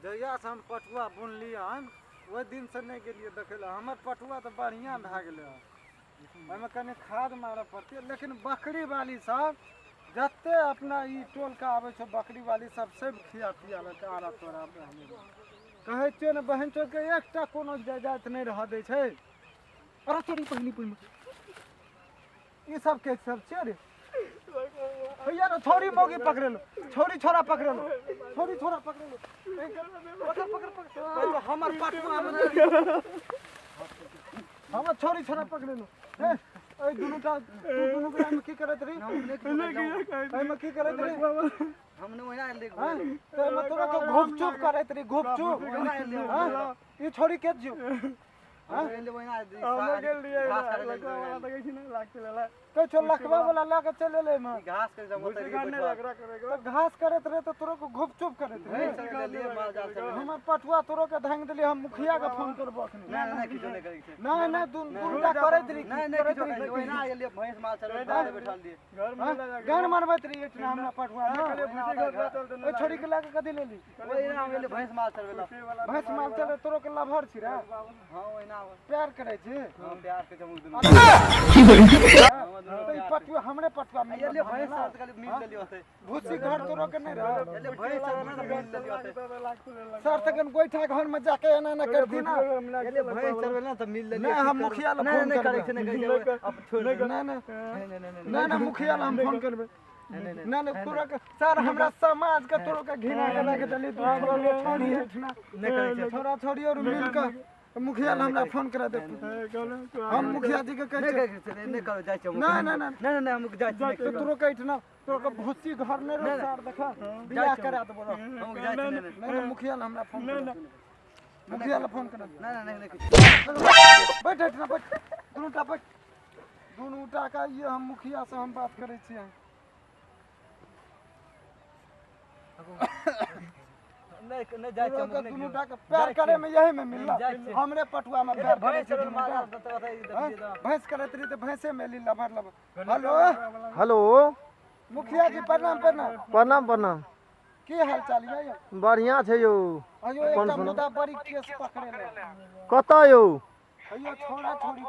जहिया से हम पटुआ बुनलिए हन ओहि दिन से नहीं गेलिए देखे ला। हमर पटुआ तो बढ़िया भए गेलै हन। ओहिमे कनि खाद मारऽ पड़तै, लेकिन बकरी वाली सब जते अपना ई टोल के आबै छै बकरी वाली सब खिया पिया लेते आरा तोरा कहै छियै ने बहन चोर के एकटा कोनो जायदाद नहीं रह दै छै। अरे चोरी पहली पुल ये सब के सब छै रे भैया ना छोरी मौगी पकड़े लो, छोरी छोरा पकड़े लो, छोरी छोरा पकड़े लो, पकड़ पकड़ पकड़ हमर पटुआ में हमर छोरी छोरा पकड़े लो। ए दुनुटा तू दुनु के में की करत रही? ए में की करत रही? हमने ओहिना ले तो में तोरा को घुपचुप करत रही, घुपचुप। ई छोरी के जो हां ले ओहिना हम गेल लिए लगवा वाला देखै छी ना लागते लेला तो चल लखवा वाला ला के चले ले में घास के जब उतर के तो घास करत रहे तो तोरा को घुपचुप करत रहे। हमर पटुआ तोरा के धांग देली, हम मुखिया के फोन करबो अखनी। ना ना किछो नहीं करै छै। ना ना दुनुटा करत रही। ना ना किछो नहीं ओहिना ले भैंस माल चलबे बाहर बैठल दिए गान मारबत रही इतना हमरा पटुआ ना ओ छोरी के लाके कदी लेली ओहिना ले भैंस माल चलबे भैंस माल चले तोरा के लभर छी रे। हां ओहिना प्यार करे छी। हां प्यार के जमुक दुनु तो ई पटुआ हमरे पटुआ में ये ले भैंस साथ खाली मिल लेली होते भूसी घर तोरा के नहीं रह ले भैंस चलना तो मिल लेली होते सर तकन गोइठा घर में जाके एना ना कर दी ना। ले भैंस चलबे ना तो मिल लेली। ना हम मुखिया ला फोन करे छै नहीं करे अब छोड़ ना ना ना ना मुखिया ला हम फोन करबे। ना ना तोरा के सर हमरा समाज के तोरा के घिना के रख देली तोरा छोड़ी उठना नहीं करे छै। छोरा छोड़ी और मिल के मुखिया ला हमरा फोन करा दे। हम मुखिया जी के कह नहीं करो जाय छै। ना ना ना ना ना हम जाय छै तो तोरा के इठना तोरा के भूसी घर ने रो सर देखा बियाह करा देबो। हम जाय छै। ना मुखिया ला हमरा फोन करा मुखिया ला फोन करा। ना ना नहीं बैठ इठना बैठ दुनुटा बैठ दुनुटा का ये हम मुखिया से हम बात करे छी। नहीं जाय छै। दुनुटा के प्यार करे में यही में मिलला हमरे पटुआ में प्यार करे छै। भैंस करत रही तो भैंसे में ली लभर लभर। हेलो हेलो मुखिया जी प्रणाम प्रणाम प्रणाम प्रणाम। की हाल चाल ये? बढ़िया छै यौ। अयो एकटा मुद्दा बड़ी केस पकड़े ले कत यौ? अयो छोरा छोरी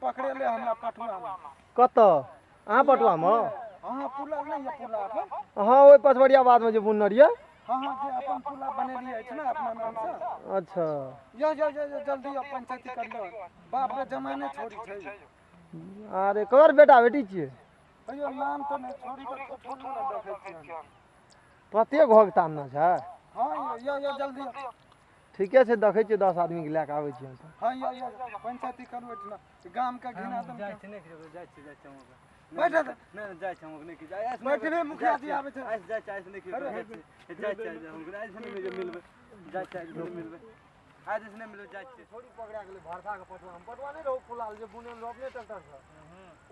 पकड़े ले हमरा पटुआ में। कत अहाँ पटुआ में? हां पुला नहीं है पुला अपन। हाँ ओइ पछवड़िया बाद में जो बुनने रहिए। हां हां जे अपन पुला बनेली है ना अपना नाम से। अच्छा यो यो यो जल्दी पंचायती कर लो बाप रे जमाने छोड़ी छै। अरे ककर बेटा बेटी छियै? अयो नाम तो नहीं छोड़ी के फोटो ना देखै छियै। प्रत्येक घर तामना छै। हां यो जल्दी ठीके छै देखै छियै 10 आदमी के लेके आबै छियै हम। हां यो पंचायती करू इतना गांव का घिना दम जाय छै नहीं जाय छै हम बैठ ना ना जाय छै हम नहीं कि जाय बैठ रे मुखिया जी आबै छै। जाय छै नहीं कि जाय छै हम आज नहीं मिलबे जाय छै मिलबे आज नहीं मिलबे जाय छै। छोड़ी पकड़ा गेलै भरसा के पटुआ हम पटुआ नहीं रहू फुलाल जे बुने में अपने ट्रैक्टर से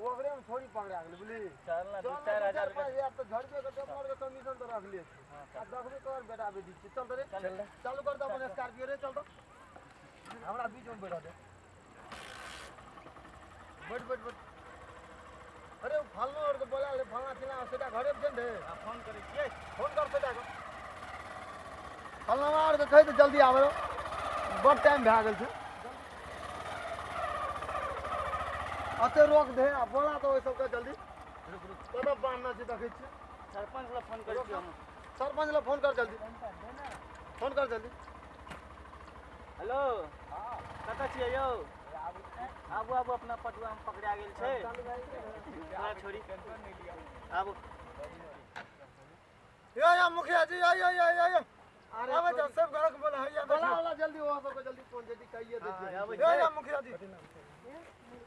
ओकरे में छोड़ी पकड़ा गेलै बुझली। चल ना 2-4 हजार यार तो झड़बे के टेक्नोर के कमीशन तो रख लिए आ देखबे कर बेटा बेटी चल तो रे चालू कर दो अपन स्कॉर्पियो रे चल तो हमरा बीच में बैठा दे बैठ बैठ बैठ। अरे फलनो और के बोला ले फलना चिला सेटा घरे पे दे फोन करे छियै फोन कर सेटा को फलना और के कहि तो जल्दी आवे बड़ टाइम भए गेल छै। अते रोक दे आ बोला तो ओइ सब के जल्दी कतऽ बांधना छै देखै छी। सरपंच ला फोन करे छियै हम। सरपंच ला फोन कर जल्दी फोन कर जल्दी। हेलो हां कतऽ छियै यौ? आबू आबू अपना पटुआ में पकड़ा गेल छै। हां छोरी आबू यो मुखिया जी यो अरे आवे जब सब घर के बोला हैया बोला जल्दी वो सब के जल्दी फोन जल्दी कहिए दे यो मुखिया जी।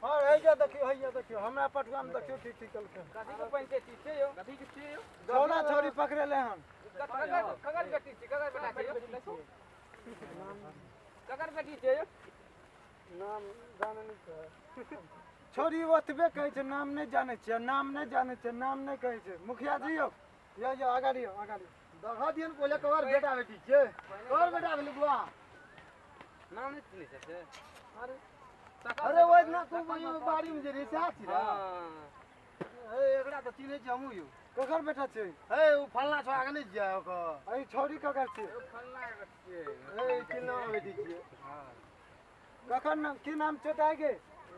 और हैया देखियो हमरा पटुआ में देखियो ठीक ठीक कल के कथि के पंचायती छै यौ? कथि के छियै यौ? छोरा छोरी पकड़े ले हन ककर बेटी छै ककर बेटा छै यौ? ककर बेटी छै यौ? नाम जाने नहीं छै छोरी ओतबे कहै छै नाम नहीं जाने छै नाम नहीं जाने छै नाम नहीं कहै छै। मुखिया जी यो आगाड़ी देखा दियन पहले कवर बेटा बेटी छै कवर बेटा भेली बुआ नाम नहीं चिन्है छै। अरे ओइ ना तू बाड़ी में जे रे से आछि रे। हां ए एकरा तो चिन्है छी हमहु यो ककर बेटा छै हे उ फलना छौ आगे नहीं जाए ओकर अई छोरी ककर छै हे किन्ना बेटी छियै ककर नाम की नाम छै आगे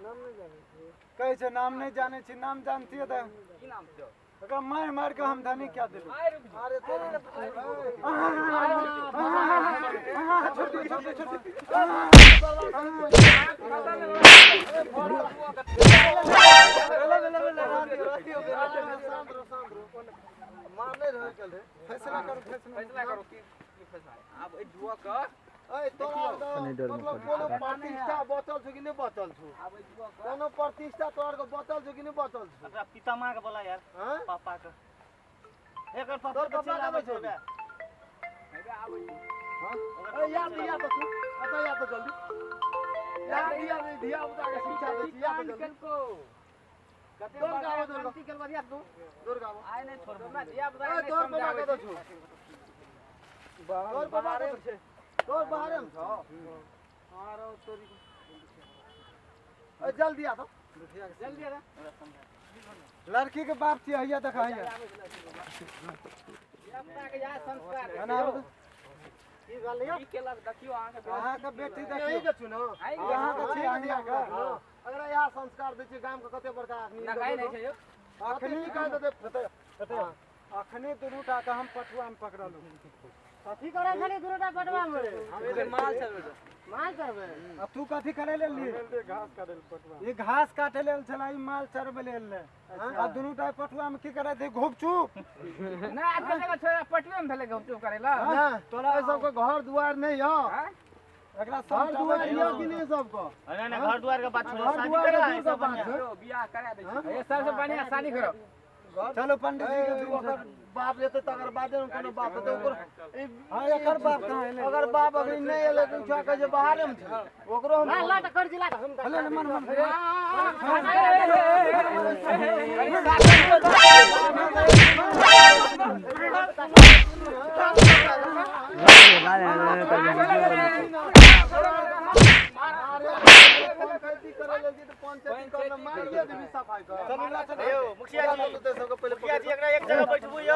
नाम नहीं जाने छी कहै छै नाम नहीं जाने छी नाम जानतिए त की नाम छै ओकरा मार मार के हम धनी क्या देलू अरे तेरे छोटी छोटी छोटी मारने रह चल रे फैसला करो की फैसला अब ए जुआ का ए तोरा मतलब कोनो प्रतिष्ठा बचल छौ कि नहीं बचल छौ अब ए जुआ का कोनो प्रतिष्ठा तोर के बचल छौ कि नहीं बचल छौ एकरा पितामह के बोला यार हां पापा के एकर पापा तोर के पापा चिल्लाबै का छै छौ एबे आबै छै हां ए याद तो तू आता याद तो जल्दी याद दिया बता के शिक्षा दे छी याद जल्दी कते दौड़ गावो दौड़ शांति के बरिया तू दौड़ गावो आय नहीं छोड़ ना दिया बता ए तोर पापा का छौ तोर पापा बाहर का छै तोर बाहर में छौ आरो तोरी ए जल्दी आ तो जल्दी आ लड़की के बाप छी हैया देखा हैया या बता के यार संस्कार ना की गल या की केलक देखियो अहाँ के अहाँ के बेटी यही देखियो के छु न यहाँ के छी हैया के अगर यहाँ संस्कार दै छी गाम के कते बड़का आदमी ना काहे नहीं छै यो अखनी कह दे अखनी दुनू टा के हम पटुआ में पकड़लू कथी करे छली दुनुटा पटवा में हम एकर माल चलबे माल करबे अब तू कथी करे ले ली घास काटे पटुआ ये घास काटे ले छला ई माल चरबे ले ले आ दुनू टा पटुआ में की करे थे घुपचुप ना आज जगह छोरा पटवे में भेले गपचुप करेला ना तोरा सबके घर दुआर नहीं हो एकरा घर दुआर लियो कि नहीं सबको ना ना घर द्वार के बात छोड़ो घर शादी दुआर करा के दूर के बात है बियाह करा दे ये सबसे बढ़िया शादी करो चलो पंडित जी के ओकर बाप लेते तकर बादे में कोनो बाप होते ओकर हां एकर बाप कहां है अगर बाप अभी नहीं एले तो छा के जे बाहर में छै ओकरो हम ला त कर जिला हम हेलो मन मन मुखिया जी एकरा एक जगह बैठबू यौ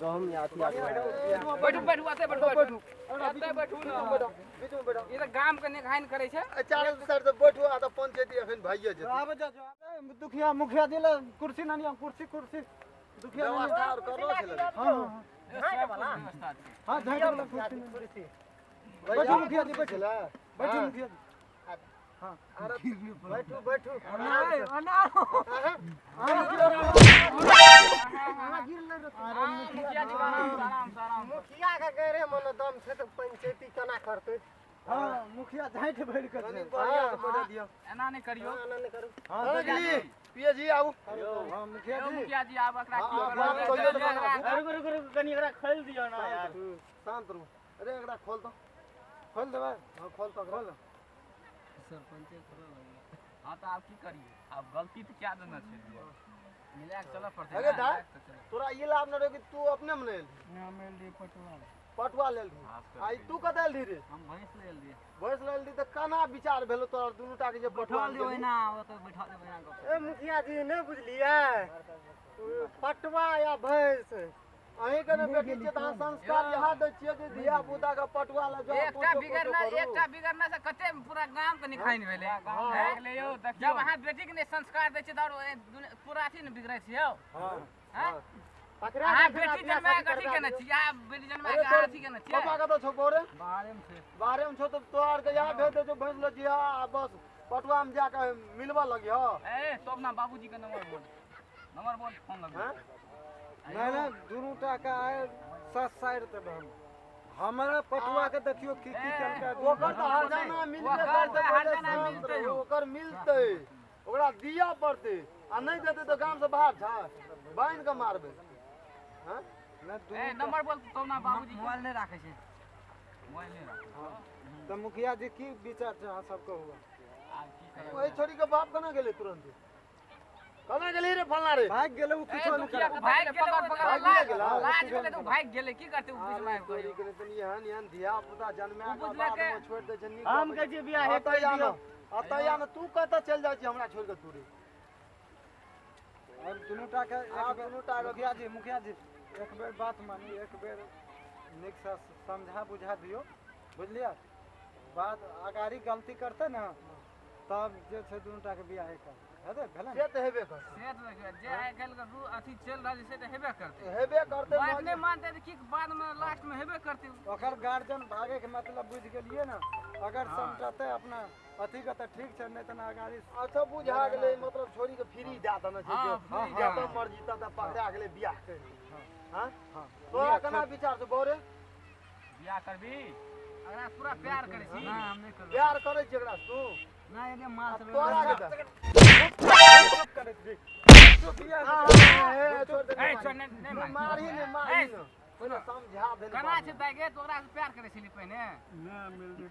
गहम या अथी बैठू आते बैठू आते बैठू ना बीच में बैठो ई त गाम के निखाइन करे छै चारों साइड से बैठो आ त पंचायती एखन भाइये जेतै आबे जा दुखिया मुखिया दिले कुर्सी ना निया कुर्सी कुर्सी दुखिया व्यवस्था और करो छले हां हां झाइट वाला कुर्सी बैठो मुखिया जी बैठो बैठो मुखिया जी हां बैठो बैठो मुखिया जी आराम से मुखिया के कह रे मन दम से तो पंचायती केना करतै हां मुखिया झाइट भर के कनी बढ़िया से बैठा दियो एना नहीं करियो एना नहीं करू हां अगली पिए जी आऊ हां मुखिया जी मुखिया जी आब एकरा की रुको रुको कनी एकरा खोल दियो ना यार शांत रहो अरे एकरा खोल दो खोल देबे हां खोल तो खोल हां तो आप की करिए अब गलती तो क्या देना छै मिला के चला पड़ते अरे दा तोरा ये लाभ न रहो कि तू अपने में ले ना मेल दी पटवा ले ली आई तू कतै ली रे हम भैंस ले लिए भैंस ले ली त काना विचार भेलो तोरा दुनुटा के जे पटवा ले ना वो तो बैठा देबै ना ए मुखिया जी नहीं बुझलिए पटवा या भैंस अहीं के ने बेटी के दान संस्कार यहां दै छियै कि धिया पुता के पटवा ले जो एकटा बिगड़ना से कते पूरा गांव के निखाइन भेले देख ले यौ देखियो जब अहाँ बेटी के ने संस्कार दै छै दौड़ पूरा अथी ने बिगड़ै छै यौ हां पकड़ा अहाँ बेटी जन्मा कथी केने छी या बेटी जन्मा के अथी केने छी पापा का तो छो बोरे बारे में छो तो तोर के यहां भेज दे जो भैंस ले जिया बस पटवा में जाके मिलवा लगियो ए तब ना बाबूजी के नंबर बोल फोन लगा ना ना दुनू टा का आए 7 साइड तक हमरा पटुआ के देखियो की चलता ओकर तो हरजाना मिलते करते ओकर मिलते ओकरा दिया पड़ते आ नहीं देते तो गांव से बाहर था बांध के मारबे हां ना ए नंबर बोल तब ना बाबूजी मोबाइल नहीं राखे छै मोबाइल नहीं राखे तो मुखिया जी की विचार छै अहाँ सबके हुआ ओए छोरी के बाप कना गेले तुरंत कना गेली रे फलना रे भाग गेले उ किछो नहीं कर भाग गेले लाज गेले तो भाग गेले की करते उ बीच में आबि गयो गेले तनी यहां यहां धिया पुता जन्मा के बुझले बाद के में छोड़ दे जन्नी हम कह छी बियाह हेतै अतया न तू कत चल जाय छी हमरा छोड़ के तू रे और दुनूटा के हाँ, दुनूटा के- मुखिया जी एक बेर बात मानी, एक बेर नीक से समझा बुझा दियो, बुझलिए। बात अगाड़ी गलती करते ना तब जे छै दुनूटा के बियाह कर हेतै भेलै से तऽ हेबे करतै से तो जे आइ काल्हि के अथी चल रहल छै से तऽ हेबे करतै। हेबे करतै बात मौज- नहीं मानते तो की बाद में लास्ट में हेबे करते। ओकर गार्जियन भागे के मतलब बुझ गेलिए ना, अगर समझते अपना अथी के तऽ ठीक छै, नहीं तऽ ना अगाड़ी अच्छा बुझा गेलै, मतलब छोरी के फ्री दए देना छै हाँ, जे फ्री जब दए। मर्जी तब पकड़ा गेलै बियाह कर ली। हाँ हाँ तोरा केना विचार छै बौरे? बियाह करबी अगर पूरा प्यार करे छी ना हम नहीं करब। प्यार करै छै एकरा से तू? ना ये मां से तोरा के दे। करैत रही हाँ, हे, छोड़ दे, ए नहीं छोड़ नहीं मारी। मारी मारी ने मारी ने पहिले समझा दे कना छै दागे तो ओकरा से प्यार करे छी पहिने ना मिल रे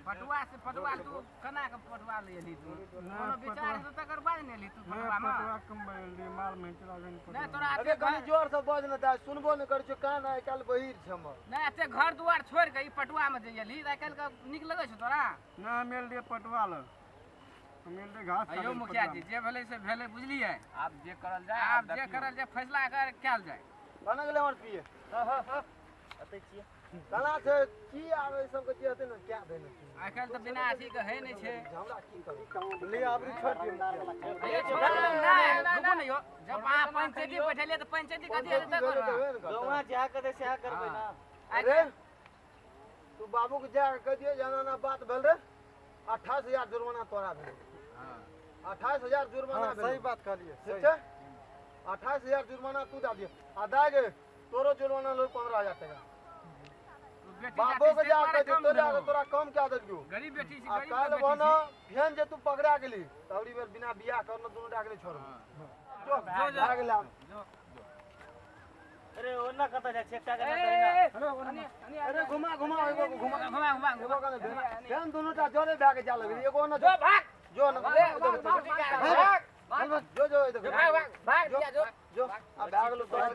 पटुआ से पटुआ तू कना के पटुआ ले ली तू कोनो विचार तो तकर बाद ने ली तू पटुआ में कम रे माल में चला गन नहीं तोरा अबे अते कनी जोर से बज न दे, सुनबो न करै छै, कान आइ काल्हि बहिर छै हमर। नहीं अते घर दुआर छोड़ के ई पटुआ में जे ली आइ काल्हि का निक लगे छै तोरा? ना मिल रे पटवा ल मिल रे घास अयो मुखिया जी जे भेलै से भेलै बुझलियै। आब जे करल जाय फैसला कर कैल जाय। कना गेलै हमर पिए? अते छियै कना छै की आबै सब के जे हेतै न क्या देने छै? आइ काल्हि तऽ बिना अथी के है नहीं छै। हमरा की करू? ले आबरी छोड़ दियो ये छोड़ नहीं नहीं हो जब आप पंचायती बैठलिए तो पंचायती कथी हेतै तकर गौवा जा के से करबै ना। अरे तू बाबू के जा के कह दिए जाना ना बात भेल रे, 28,000 जुर्माना तोरा भेल। 28,000 जुर्माना भेल। सही बात कहलिए ठीक छै? 28,000 जुर्माना तू दे दिए आ दे गे तोरो जुर्माना लो 15,000 टका। बाबू के जा के तोरा कम क्या देलियो? गरीब बेटी छी आ गरीब काल बना फेन जे तू पकड़ा गेली तबरी बेर बिना बियाह करना दुनू डाकले छोड़ जो भाग ले अरे ओना कत जा छेकटा के ना अरे घुमा घुमा एगो घुमा घुमा एगो कने फेन दुनू टा जोरे भाग जा लगली एगो ना जो भाग जो ना जो जो इधर भाग जो अब भाग लो तो आइ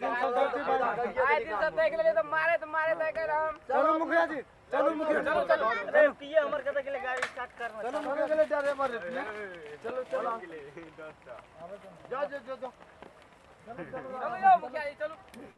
दिन से देख ले तो मारे दे कर हम चलो मुखिया जी, चलो मुखिया चलो अरे पिए हमर कत के गाड़ी स्टार्ट करना चलो मुखिया के लिए ड्राइवर चलो चलो जा जा जा चलो मुखिया जी चलो।